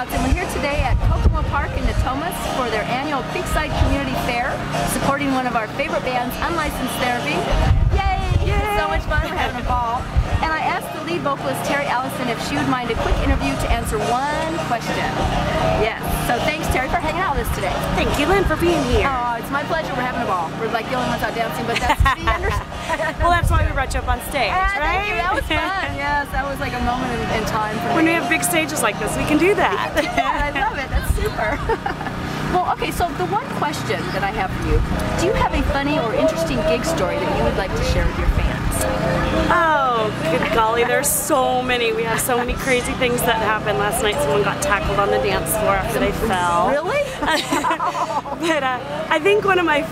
Scouts, and we're here today at Kokomo Park in Natomas for their annual Creekside Community Fair, supporting one of our favorite bands, Unlicensed Therapy. Yay! Yay! So much fun, we're having a ball. And I asked the lead vocalist, Teri if she would mind a quick interview to answer one question. Yes. So thanks, Teri, for hanging out with us today. Thank you, Lynn, for being here. Oh, it's my pleasure. We're having a ball. We're like the only ones out dancing, but that's the Well, that's why we brought you up on stage, right? Thank you. That was fun. Yes, that was like a moment in time for When me. we have big stages like this, we can do that. Yeah, I love it. That's super. Well, okay, so the one question that I have for you, do you have a funny or interesting gig story that you would like to share with your fans? Oh, good golly, there's so many. We have so many crazy things that happened. Last night someone got tackled on the dance floor after they fell. Really? But I think one of my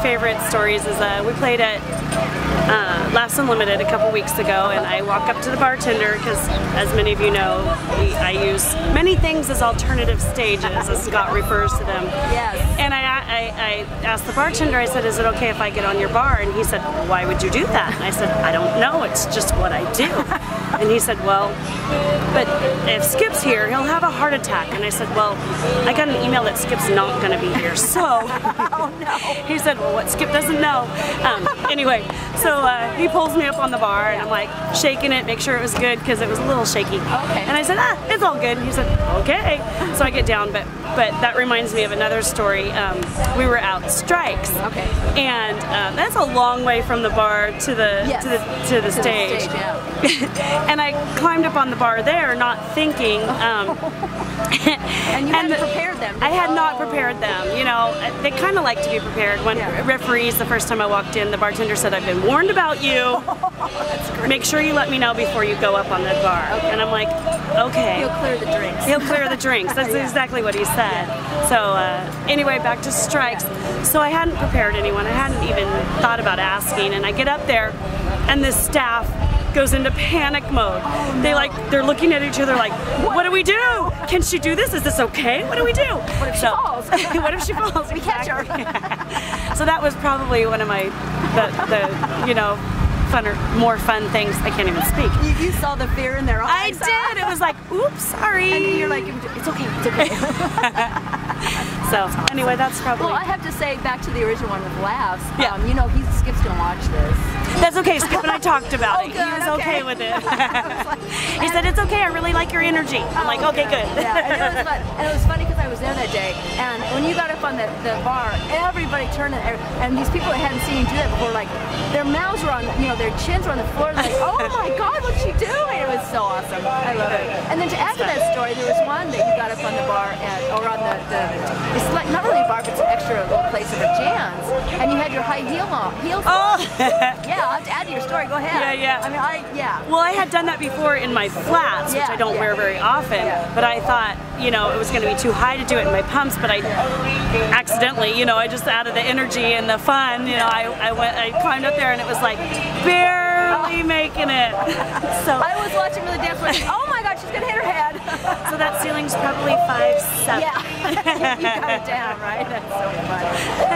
favorite stories is we played at Laughs Unlimited a couple weeks ago, and I walk up to the bartender because, as many of you know, I use many things as alternative stages, as Scott refers to them. Yes. And I asked the bartender, I said, is it okay if I get on your bar? And he said, why would you do that? And I said, I don't know, it's just what I do. And he said, well, but if Skip's here, he'll have a heart attack. And I said, well, I got an email that Skip's not going to be here, so. Oh, no. He said, well, what Skip doesn't know. Anyway, so he pulls me up on the bar, and I'm like shaking it, make sure it was good, because it was a little shaky. Okay. And I said, it's all good. And he said, okay. So I get down, but that reminds me of another story. We were out Strikes. Okay. And that's a long way from the bar to the to the stage. Yeah. And I climbed up on the bar there, not thinking. And you hadn't prepared them. I had not prepared them. You know, they kind of like to be prepared. When referees, the first time I walked in, the bartender said, I've been warned about you. That's great. Make sure you let me know before you go up on the bar. Okay. And I'm like, okay. He'll clear the drinks. He'll clear the drinks. That's exactly what he said. So anyway, back to Strikes. So I hadn't prepared anyone. I hadn't even thought about asking. And I get up there, and the staff goes into panic mode. Oh, no. They're looking at each other like, what do we do? Can she do this? Is this okay? What do we do? What if she falls? What if she falls? We catch her. So that was probably one of my you know, more fun things. I can't even speak. You saw the fear in their eyes. I did. It was like, oops, sorry. And you're like, it's okay, it's okay. So anyway, that's probably. Well, I have to say, back to the original one with Laughs. Yeah. You know, Skip's gonna watch this. That's okay. Skip and I talked about it. Good, he was okay with it. He and said, it's okay. I really like your energy. I'm like, okay, good. Yeah, and it was fun. And it was funny because I was there that day, and when you got up on the bar, everybody turned, and these people that hadn't seen you do that before, like, their mouths were on, you know, their chins were on the floor, like, oh my God, what's she doing? It was so awesome. I love it. And then to add to that story, there was one that you got up on the bar, or on it's like, not really a bar, but it's an extra little place for jams, and you had your high heels on. Oh! Yeah, I'll have to add to your story. Go ahead. Yeah. I mean, Well, I had done that before in my flats, which I don't wear very often, but I thought, you know, it was going to be too high to do it in my pumps, but I accidentally, you know, I just added the energy and the fun, you know, I climbed up there and it was like barely making it. So I was watching her dance, like, oh my God, she's going to hit her head. So that ceiling's probably 5'7". Yeah, you got it down, right? That's so fun.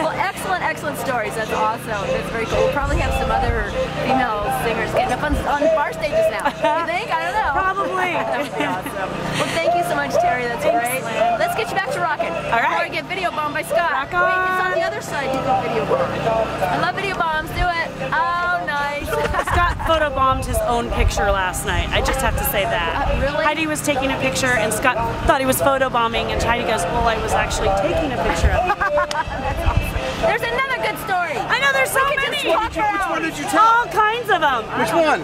Well, excellent stories. That's awesome. That's very cool. We'll probably have some other female singers getting up on bar stages now. You think? I don't know. Probably. That would be awesome. Well, thank you so much, Teri. That's great. Let's get you back to rocking. All right. Before I get video bombed by Scott. Rock on. Wait, it's on the other side. You go video bomb. I love video bombs. Do it. Oh, nice. Scott photobombed his own picture last night. I just have to say that. Really? Heidi was taking a picture and Scott thought he was photobombing, and Heidi goes, well, I was actually taking a picture of you. That's awesome. There's another good story. I know, there's so many. Which one did you tell? All kinds of them. Which one?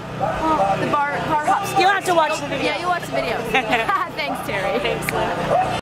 The bar hops. You'll have to watch the video. Yeah, you watch the video. Thanks, Teri. Thanks, Lynn.